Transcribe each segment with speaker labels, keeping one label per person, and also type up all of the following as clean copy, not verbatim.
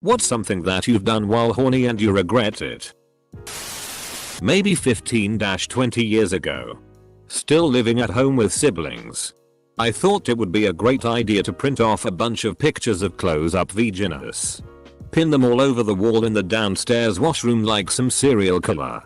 Speaker 1: What's something that you've done while horny and you regret it? Maybe 15-20 years ago. Still living at home with siblings. I thought it would be a great idea to print off a bunch of pictures of close-up vaginas. Pin them all over the wall in the downstairs washroom like some serial killer.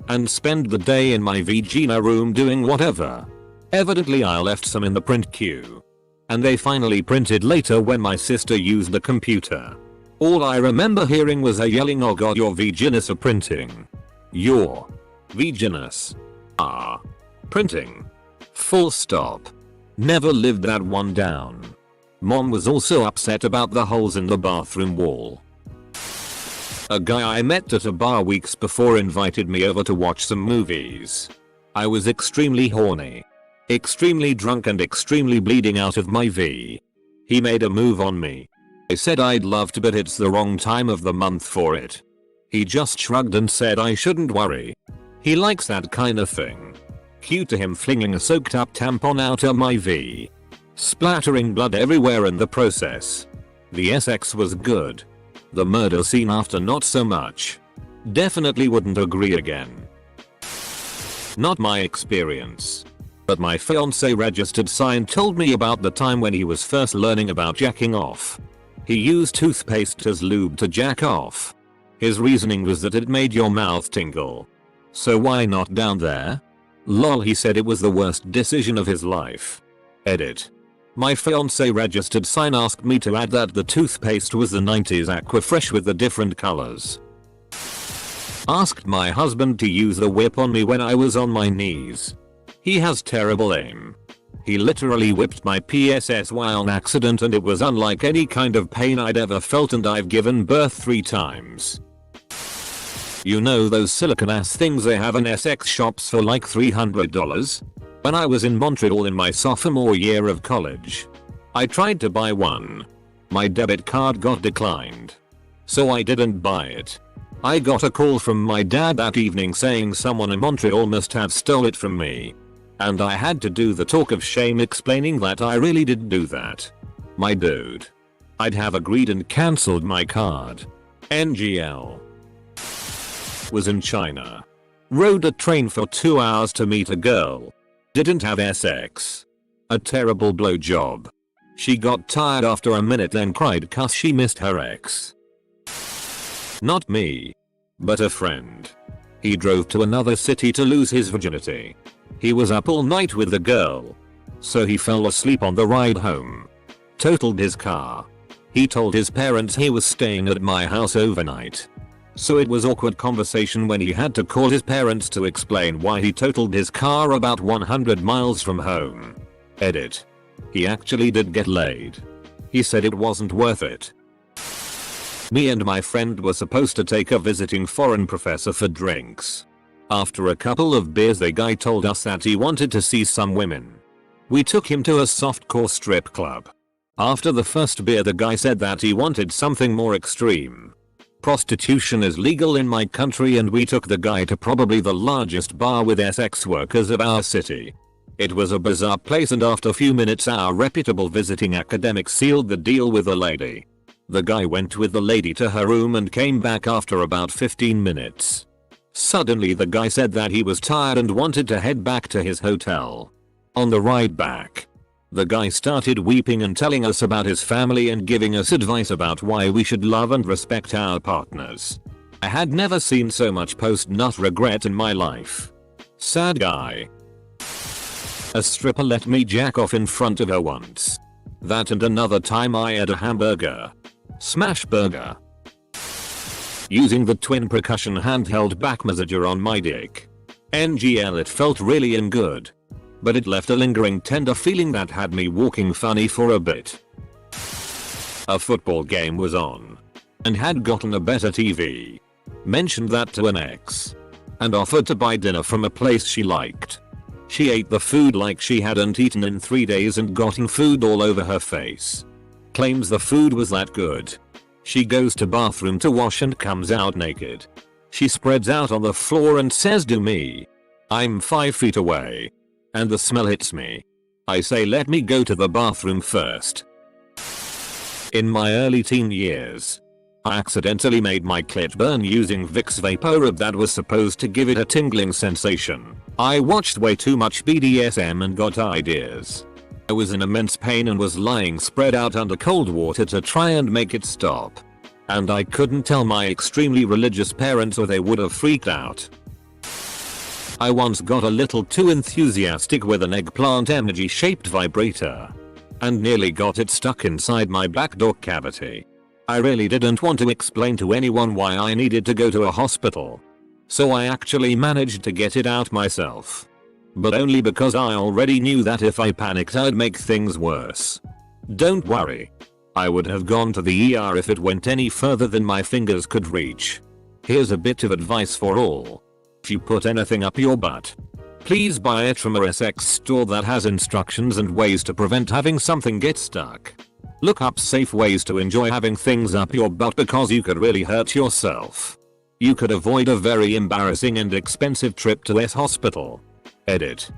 Speaker 1: And spend the day in my vagina room doing whatever. Evidently I left some in the print queue. And they finally printed later when my sister used the computer. All I remember hearing was a yelling, "Oh god, your vaginas are printing. Your vaginas are printing." Full stop. Never lived that one down. Mom was also upset about the holes in the bathroom wall. A guy I met at a bar weeks before invited me over to watch some movies. I was extremely horny, extremely drunk and extremely bleeding out of my V. He made a move on me. I said I'd love to, but it's the wrong time of the month for it. He just shrugged and said I shouldn't worry. He likes that kind of thing. Cue to him flinging a soaked up tampon out of my V. Splattering blood everywhere in the process. The sex was good. The murder scene after not so much. Definitely wouldn't agree again. Not my experience. But my fiance registered sign told me about the time when he was first learning about jacking off. He used toothpaste as lube to jack off. His reasoning was that it made your mouth tingle. So why not down there? Lol, he said it was the worst decision of his life. Edit. My fiance registered sign asked me to add that the toothpaste was the 90s Aquafresh with the different colors. Asked my husband to use the whip on me when I was on my knees. He has terrible aim. He literally whipped my PSS while on accident and it was unlike any kind of pain I'd ever felt, and I've given birth 3 times. You know those silicone ass things they have in SX shops for like $300? When I was in Montreal in my sophomore year of college, I tried to buy one. My debit card got declined. So I didn't buy it. I got a call from my dad that evening saying someone in Montreal must have stole it from me. And I had to do the talk of shame explaining that I really did do that. My dude. I'd have agreed and cancelled my card. NGL. Was in China. Rode a train for 2 hours to meet a girl. Didn't have sex. A terrible blowjob. She got tired after a minute then cried cause she missed her ex. Not me. But a friend. He drove to another city to lose his virginity. He was up all night with the girl. So he fell asleep on the ride home. Totaled his car. He told his parents he was staying at my house overnight. So it was awkward conversation when he had to call his parents to explain why he totaled his car about 100 miles from home. Edit. He actually did get laid. He said it wasn't worth it. Me and my friend were supposed to take a visiting foreign professor for drinks. After a couple of beers the guy told us that he wanted to see some women. We took him to a softcore strip club. After the first beer the guy said that he wanted something more extreme. Prostitution is legal in my country and we took the guy to probably the largest bar with sex workers of our city. It was a bizarre place and after a few minutes our reputable visiting academic sealed the deal with the lady. The guy went with the lady to her room and came back after about 15 minutes. Suddenly the guy said that he was tired and wanted to head back to his hotel. On the ride back, the guy started weeping and telling us about his family and giving us advice about why we should love and respect our partners. I had never seen so much post-nut regret in my life. Sad guy. A stripper let me jack off in front of her once. That and another time I had a hamburger. Smash burger. Using the twin percussion handheld back massager on my dick. NGL, it felt really good. But it left a lingering tender feeling that had me walking funny for a bit. A football game was on. And had gotten a better TV. Mentioned that to an ex. And offered to buy dinner from a place she liked. She ate the food like she hadn't eaten in 3 days and gotten food all over her face. Claims the food was that good. She goes to bathroom to wash and comes out naked. She spreads out on the floor and says to me, "I'm 5 feet away. And the smell hits me." I say let me go to the bathroom first. In my early teen years, I accidentally made my clit burn using Vicks VapoRub that was supposed to give it a tingling sensation. I watched way too much BDSM and got ideas. I was in immense pain and was lying spread out under cold water to try and make it stop. And I couldn't tell my extremely religious parents or they would have freaked out. I once got a little too enthusiastic with an eggplant emoji shaped vibrator. And nearly got it stuck inside my back door cavity. I really didn't want to explain to anyone why I needed to go to a hospital. So I actually managed to get it out myself. But only because I already knew that if I panicked I'd make things worse. Don't worry. I would have gone to the ER if it went any further than my fingers could reach. Here's a bit of advice for all. If you put anything up your butt, please buy it from a sex store that has instructions and ways to prevent having something get stuck. Look up safe ways to enjoy having things up your butt because you could really hurt yourself. You could avoid a very embarrassing and expensive trip to a hospital. Edit.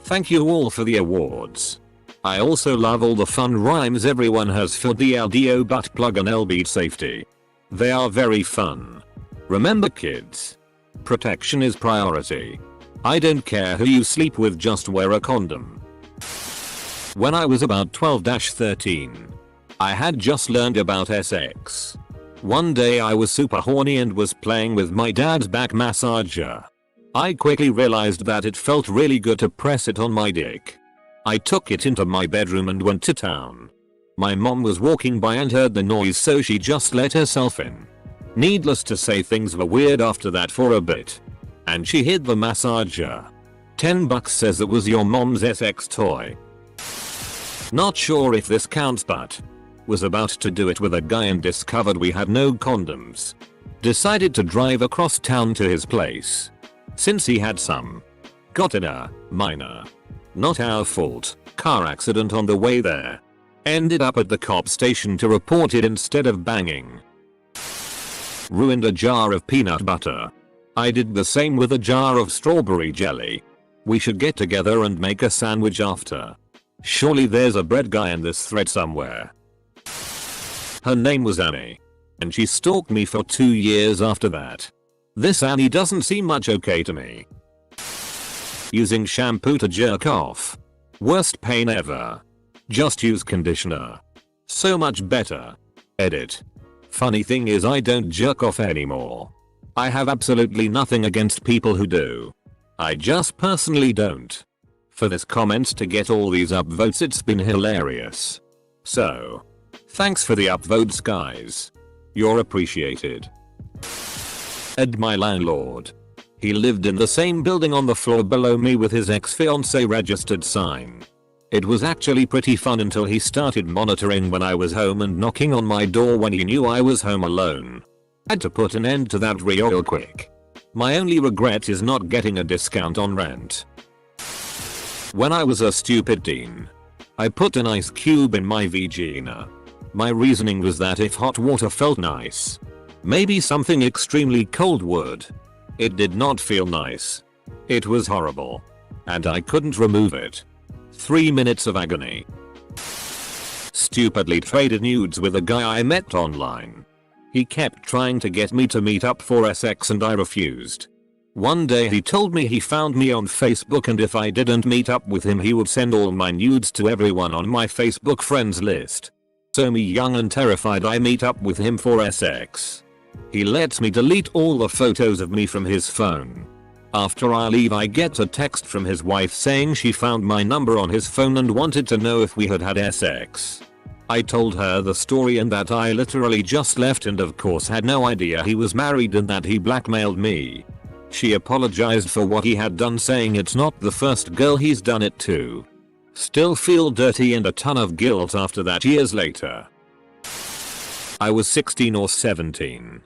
Speaker 1: Thank you all for the awards. I also love all the fun rhymes everyone has for the LDO butt plug and LB safety. They are very fun. Remember kids, protection is priority. I don't care who you sleep with, just wear a condom. When I was about 12-13, I had just learned about sex. One day I was super horny and was playing with my dad's back massager. I quickly realized that it felt really good to press it on my dick. I took it into my bedroom and went to town. My mom was walking by and heard the noise, so she just let herself in. Needless to say, things were weird after that for a bit. And she hid the massager. $10 says it was your mom's sex toy. Not sure if this counts, but was about to do it with a guy and discovered we had no condoms. Decided to drive across town to his place. Since he had some. Got in a minor, not our fault, car accident on the way there. Ended up at the cop station to report it instead of banging. Ruined a jar of peanut butter. I did the same with a jar of strawberry jelly. We should get together and make a sandwich after. Surely there's a bread guy in this thread somewhere. Her name was Annie. And she stalked me for 2 years after that. This Annie doesn't seem much okay to me. Using shampoo to jerk off. Worst pain ever. Just use conditioner. So much better. Edit. Funny thing is I don't jerk off anymore. I have absolutely nothing against people who do. I just personally don't. For this comment to get all these upvotes, it's been hilarious. So, thanks for the upvotes guys. You're appreciated. Ed, my landlord. He lived in the same building on the floor below me with his ex-fiancée registered sign. It was actually pretty fun until he started monitoring when I was home and knocking on my door when he knew I was home alone. Had to put an end to that real quick. My only regret is not getting a discount on rent. When I was a stupid teen, I put an ice cube in my vagina. My reasoning was that if hot water felt nice, maybe something extremely cold would. It did not feel nice. It was horrible. And I couldn't remove it. 3 minutes of agony. Stupidly traded nudes with a guy I met online. He kept trying to get me to meet up for sex and I refused. One day he told me he found me on Facebook and if I didn't meet up with him he would send all my nudes to everyone on my Facebook friends list. So me, young and terrified, I meet up with him for sex. He lets me delete all the photos of me from his phone. After I leave I get a text from his wife saying she found my number on his phone and wanted to know if we had had sex. I told her the story and that I literally just left and of course had no idea he was married and that he blackmailed me. She apologized for what he had done, saying it's not the first girl he's done it to. Still feel dirty and a ton of guilt after that years later. I was 16 or 17.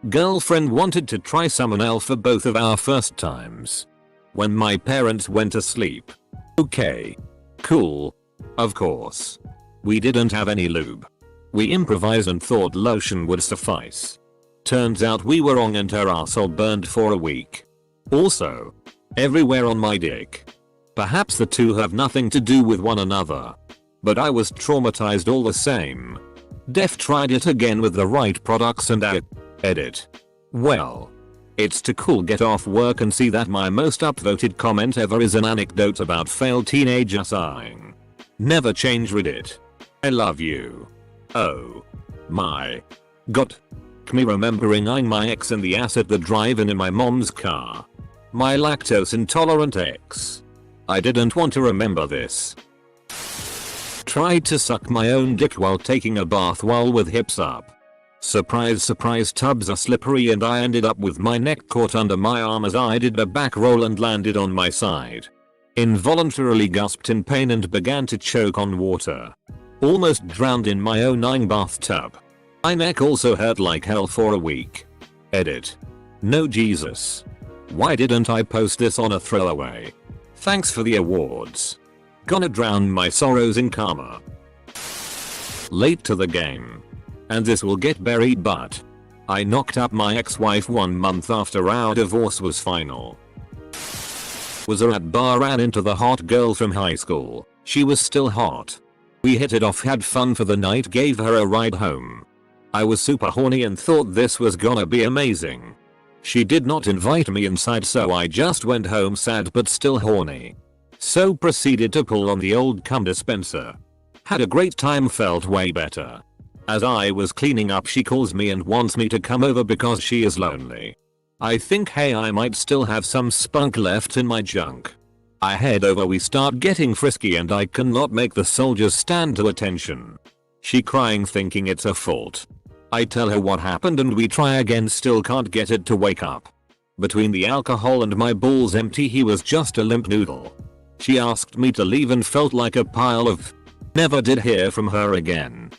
Speaker 1: Girlfriend wanted to try some anal for both of our first times. When my parents went to sleep. Okay. Cool. Of course. We didn't have any lube. We improvised and thought lotion would suffice. Turns out we were wrong and her asshole burned for a week. Also, everywhere on my dick. Perhaps the two have nothing to do with one another. But I was traumatized all the same. Def tried it again with the right products and edit. Well, it's too cool get off work and see that my most upvoted comment ever is an anecdote about failed teenager sighing. Never change Reddit. I love you. Oh my god. Me remembering eyeing my ex in the ass at the drive-in in my mom's car. My lactose intolerant ex. I didn't want to remember this. Tried to suck my own dick while taking a bath while with hips up. Surprise surprise, tubs are slippery and I ended up with my neck caught under my arm as I did a back roll and landed on my side. Involuntarily gasped in pain and began to choke on water. Almost drowned in my own bathtub. My neck also hurt like hell for a week. Edit. No Jesus. Why didn't I post this on a throwaway? Thanks for the awards. Gonna drown my sorrows in karma. Late to the game. And this will get buried, but I knocked up my ex-wife 1 month after our divorce was final. Was at bar, ran into the hot girl from high school. She was still hot. We hit it off, had fun for the night, gave her a ride home. I was super horny and thought this was gonna be amazing. She did not invite me inside, so I just went home sad but still horny. So proceeded to pull on the old cum dispenser. Had a great time, felt way better. As I was cleaning up, she calls me and wants me to come over because she is lonely. I think, hey, I might still have some spunk left in my junk. I head over, we start getting frisky and I cannot make the soldiers stand to attention. She crying thinking it's her fault. I tell her what happened and we try again, still can't get it to wake up. Between the alcohol and my balls empty, he was just a limp noodle. She asked me to leave and felt like a pile of... Never did hear from her again.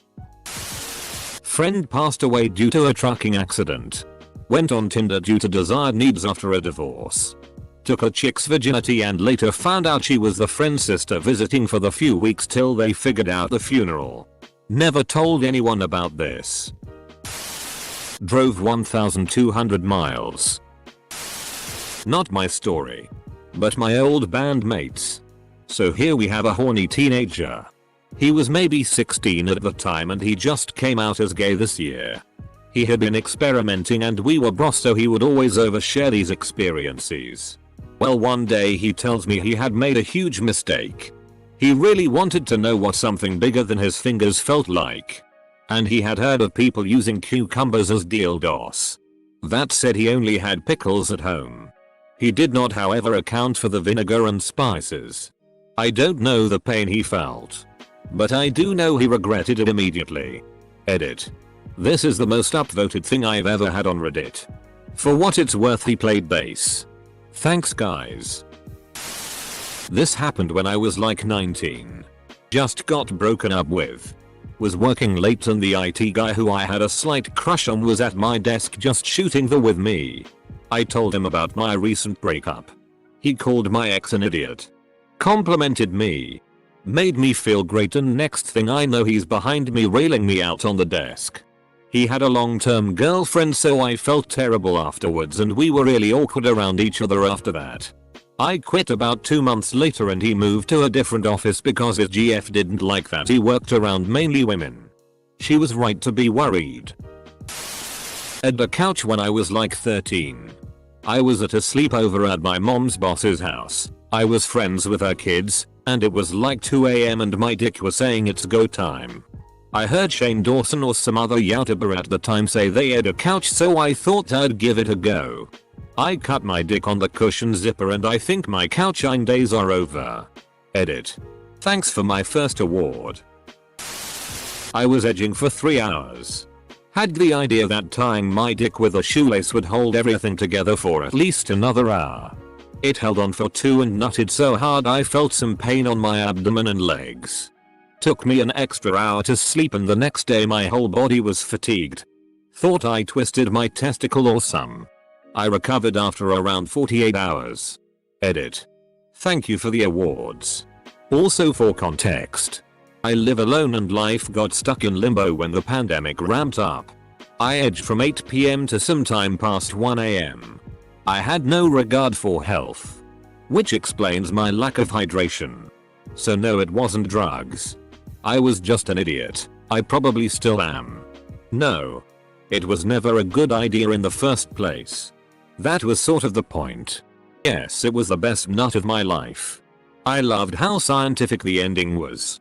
Speaker 1: Friend passed away due to a trucking accident. Went on Tinder due to desired needs after a divorce. Took a chick's virginity and later found out she was the friend's sister visiting for the few weeks till they figured out the funeral. Never told anyone about this. Drove 1,200 miles. Not my story. But my old bandmates. So here we have a horny teenager. He was maybe 16 at the time and he just came out as gay this year. He had been experimenting and we were bros, so he would always overshare these experiences. Well, one day he tells me he had made a huge mistake. He really wanted to know what something bigger than his fingers felt like. And he had heard of people using cucumbers as dildos. That said, he only had pickles at home. He did not, however, account for the vinegar and spices. I don't know the pain he felt. But I do know he regretted it immediately. Edit. This is the most upvoted thing I've ever had on Reddit. For what it's worth, he played bass. Thanks guys. This happened when I was like 19. Just got broken up with. Was working late and the IT guy who I had a slight crush on was at my desk just shooting the with me. I told him about my recent breakup. He called my ex an idiot. Complimented me. Made me feel great, and next thing I know he's behind me railing me out on the desk. He had a long-term girlfriend, so I felt terrible afterwards and we were really awkward around each other after that. I quit about 2 months later and he moved to a different office because his GF didn't like that he worked around mainly women. She was right to be worried. At the couch when I was like 13. I was at a sleepover at my mom's boss's house. I was friends with her kids, and it was like 2 AM and my dick was saying it's go time. I heard Shane Dawson or some other YouTuber at the time say they had a couch, so I thought I'd give it a go. I cut my dick on the cushion zipper and I think my couching days are over. Edit. Thanks for my first award. I was edging for 3 hours. Had the idea that tying my dick with a shoelace would hold everything together for at least another hour. It held on for 2 and nutted so hard I felt some pain on my abdomen and legs. Took me an extra hour to sleep and the next day my whole body was fatigued. Thought I twisted my testicle or some. I recovered after around 48 hours. Edit. Thank you for the awards. Also, for context, I live alone and life got stuck in limbo when the pandemic ramped up. I edged from 8 PM to sometime past 1 AM. I had no regard for health. Which explains my lack of hydration. So no, it wasn't drugs. I was just an idiot. I probably still am. No. It was never a good idea in the first place. That was sort of the point. Yes, it was the best nut of my life. I loved how scientific the ending was.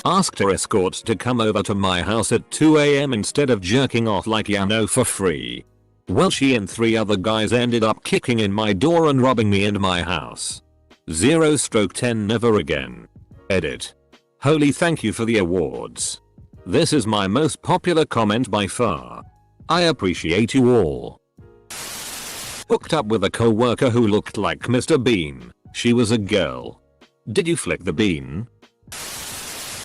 Speaker 1: Asked her escort to come over to my house at 2 AM instead of jerking off like Yano for free. Well, she and 3 other guys ended up kicking in my door and robbing me and my house. 0/10 never again. Edit. Holy thank you for the awards. This is my most popular comment by far. I appreciate you all. Hooked up with a co-worker who looked like Mr. Bean. She was a girl. Did you flick the bean?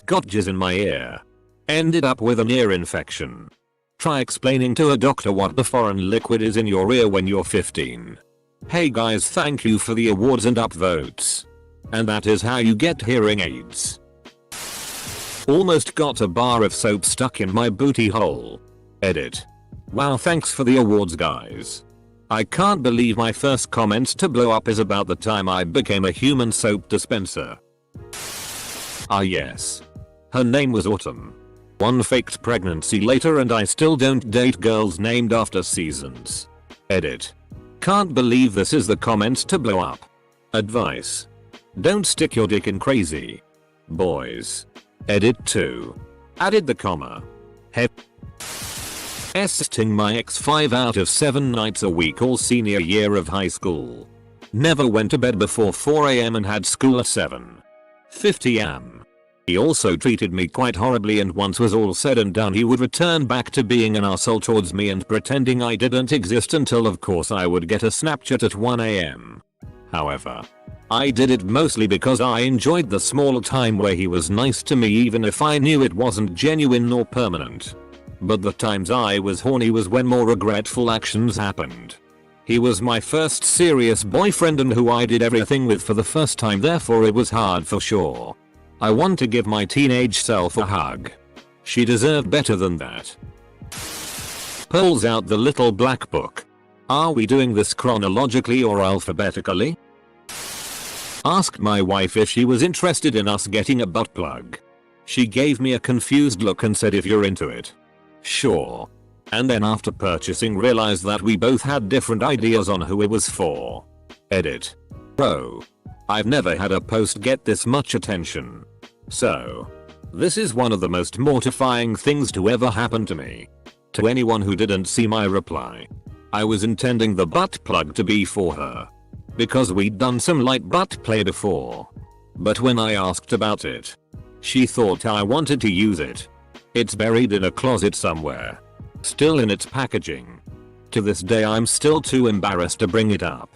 Speaker 1: Got jizz in my ear. Ended up with an ear infection. Try explaining to a doctor what the foreign liquid is in your ear when you're 15. Hey guys, thank you for the awards and upvotes. And that is how you get hearing aids. Almost got a bar of soap stuck in my booty hole. Edit. Wow, thanks for the awards guys. I can't believe my first comment to blow up is about the time I became a human soap dispenser. Ah yes. Her name was Autumn. One faked pregnancy later and I still don't date girls named after seasons. Edit. Can't believe this is the comment to blow up. Advice. Don't stick your dick in crazy boys. Edit 2. Added the comma. Esting my ex 5 out of 7 nights a week all senior year of high school. Never went to bed before 4 AM and had school at 7:50 am. He also treated me quite horribly, and once was all said and done he would return back to being an asshole towards me and pretending I didn't exist until of course I would get a Snapchat at 1 AM. However, I did it mostly because I enjoyed the small time where he was nice to me even if I knew it wasn't genuine nor permanent. But the times I was horny was when more regretful actions happened. He was my first serious boyfriend and who I did everything with for the first time, therefore it was hard for sure. I want to give my teenage self a hug. She deserved better than that. Pulls out the little black book. Are we doing this chronologically or alphabetically? Asked my wife if she was interested in us getting a butt plug. She gave me a confused look and said if you're into it. Sure. And then after purchasing realized that we both had different ideas on who it was for. Edit. Bro. I've never had a post get this much attention. So. This is one of the most mortifying things to ever happen to me. To anyone who didn't see my reply. I was intending the butt plug to be for her. Because we'd done some light butt play before. But when I asked about it, she thought I wanted to use it. It's buried in a closet somewhere. Still in its packaging. To this day I'm still too embarrassed to bring it up.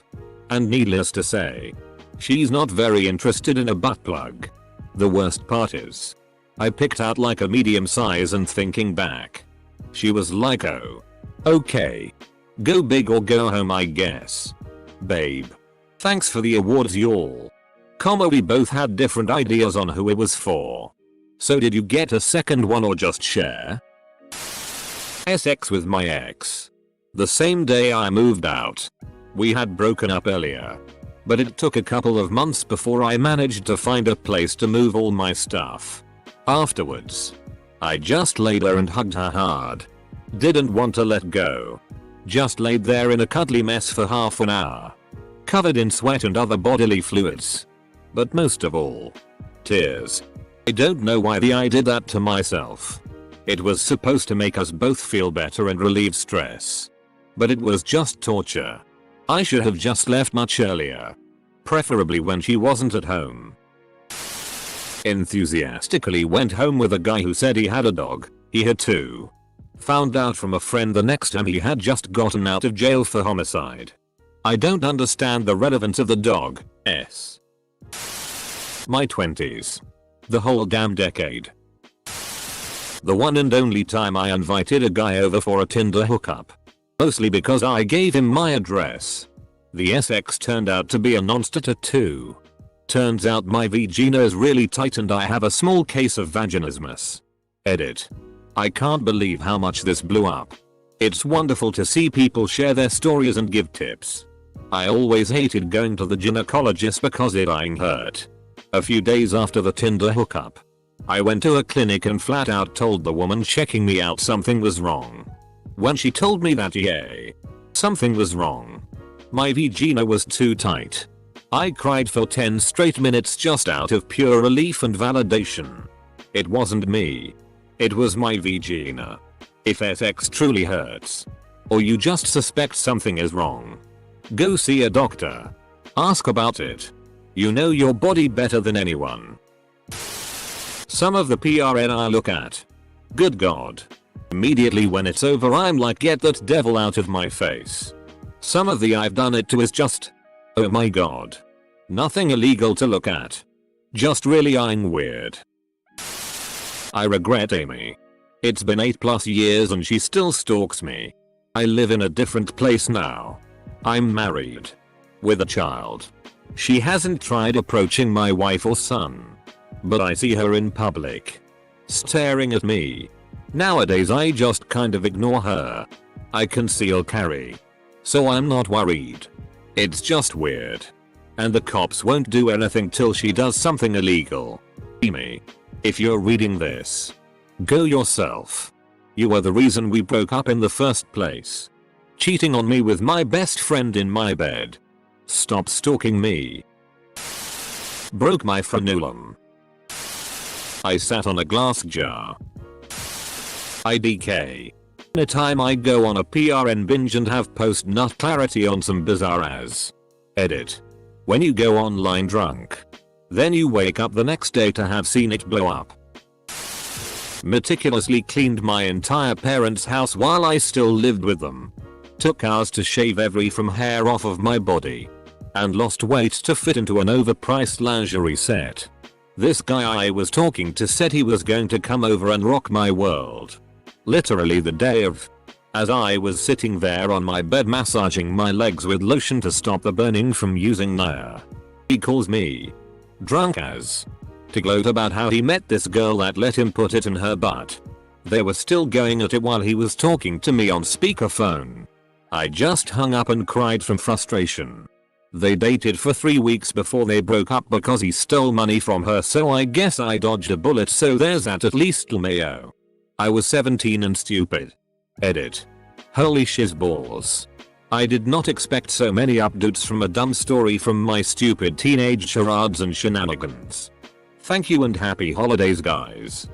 Speaker 1: And needless to say, she's not very interested in a butt plug. The worst part is, I picked out like a medium size and thinking back, she was like oh. Okay. Go big or go home I guess. Babe. Thanks for the awards y'all. Comma we both had different ideas on who it was for. So did you get a second one or just share? Sex with my ex. The same day I moved out. We had broken up earlier. But it took a couple of months before I managed to find a place to move all my stuff. Afterwards, I just laid there and hugged her hard. Didn't want to let go. Just laid there in a cuddly mess for half an hour. Covered in sweat and other bodily fluids. But most of all, tears. I don't know why I did that to myself. It was supposed to make us both feel better and relieve stress. But it was just torture. I should have just left much earlier. Preferably when she wasn't at home. Enthusiastically went home with a guy who said he had a dog. He had 2. Found out from a friend the next time he had just gotten out of jail for homicide. I don't understand the relevance of the dog. My 20s. The whole damn decade. The one and only time I invited a guy over for a Tinder hookup. Mostly because I gave him my address. The SX turned out to be a non-starter too. Turns out my vagina is really tight and I have a small case of vaginismus. Edit. I can't believe how much this blew up. It's wonderful to see people share their stories and give tips. I always hated going to the gynecologist because it hurt. A few days after the Tinder hookup, I went to a clinic and flat out told the woman checking me out something was wrong. When she told me that something was wrong. My vagina was too tight. I cried for 10 straight minutes just out of pure relief and validation. It wasn't me. It was my vagina. If sex truly hurts, or you just suspect something is wrong, go see a doctor. Ask about it. You know your body better than anyone. Some of the PRN I look at. Good God. Immediately when it's over I'm like, get that devil out of my face. Some of the I've done it to is just, oh my god. Nothing illegal to look at. Just really eyeing weird. I regret Amy. It's been 8+ years and she still stalks me. I live in a different place now. I'm married. With a child. She hasn't tried approaching my wife or son. But I see her in public. Staring at me. Nowadays I just kind of ignore her. I conceal carry. So I'm not worried. It's just weird. And the cops won't do anything till she does something illegal. Amy. If you're reading this, go yourself. You were the reason we broke up in the first place. Cheating on me with my best friend in my bed. Stop stalking me. Broke my frenulum. I sat on a glass jar. IDK. Anytime I go on a PRN binge and have post-nut clarity on some bizarre ass. Edit. When you go online drunk. Then you wake up the next day to have seen it blow up. Meticulously cleaned my entire parents' house while I still lived with them. Took hours to shave every hair off of my body. And lost weight to fit into an overpriced lingerie set. This guy I was talking to said he was going to come over and rock my world. Literally the day of. As I was sitting there on my bed massaging my legs with lotion to stop the burning from using Nair. He calls me. Drunk as. To gloat about how he met this girl that let him put it in her butt. They were still going at it while he was talking to me on speakerphone. I just hung up and cried from frustration. They dated for 3 weeks before they broke up because he stole money from her, so I guess I dodged a bullet, so there's that at least. LMAO. I was 17 and stupid. Edit. Holy shizballs. I did not expect so many updates from a dumb story from my stupid teenage charades and shenanigans. Thank you and happy holidays guys.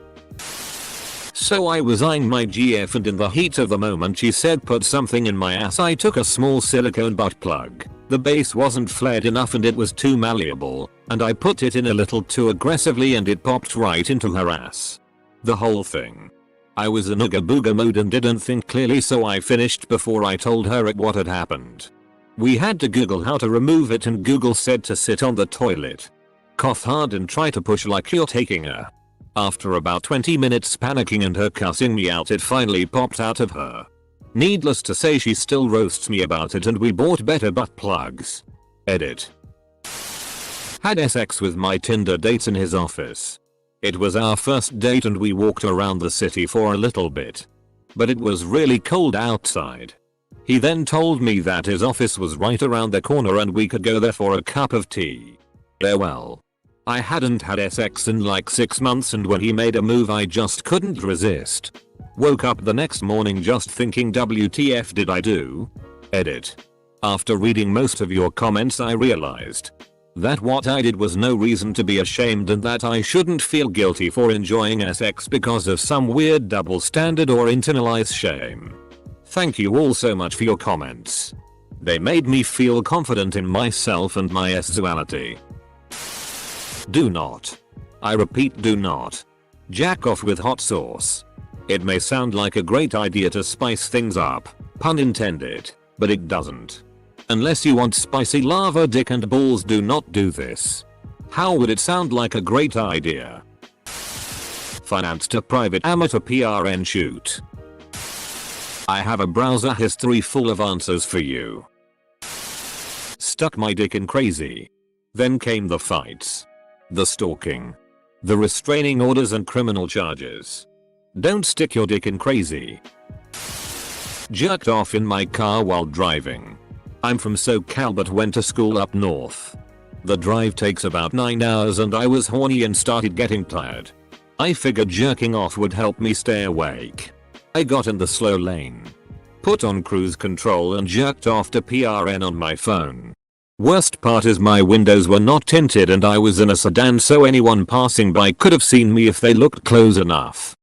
Speaker 1: So I was eyeing my GF and in the heat of the moment she said put something in my ass. I took a small silicone butt plug. The base wasn't flared enough and it was too malleable, and I put it in a little too aggressively and it popped right into her ass. The whole thing. I was in ooga booga mode and didn't think clearly, so I finished before I told her what had happened. We had to Google how to remove it and Google said to sit on the toilet. Cough hard and try to push like you're taking a. After about 20 minutes panicking and her cussing me out, it finally popped out of her. Needless to say she still roasts me about it and we bought better butt plugs. Edit. Had sex with my Tinder dates in his office. It was our first date and we walked around the city for a little bit. But it was really cold outside. He then told me that his office was right around the corner and we could go there for a cup of tea. Well. I hadn't had sex in like 6 months and when he made a move I just couldn't resist. Woke up the next morning just thinking WTF did I do? Edit. After reading most of your comments I realized that what I did was no reason to be ashamed and that I shouldn't feel guilty for enjoying sex because of some weird double standard or internalized shame. Thank you all so much for your comments. They made me feel confident in myself and my sexuality. Do not. I repeat, do not. Jack off with hot sauce. It may sound like a great idea to spice things up, pun intended, but it doesn't. Unless you want spicy lava dick and balls, do not do this. How would it sound like a great idea? Financed a private amateur PRN shoot. I have a browser history full of answers for you. Stuck my dick in crazy. Then came the fights. The stalking. The restraining orders and criminal charges. Don't stick your dick in crazy. Jerked off in my car while driving. I'm from SoCal but went to school up north. The drive takes about 9 hours and I was horny and started getting tired. I figured jerking off would help me stay awake. I got in the slow lane, put on cruise control and jerked off to PRN on my phone. Worst part is my windows were not tinted and I was in a sedan, so anyone passing by could have seen me if they looked close enough.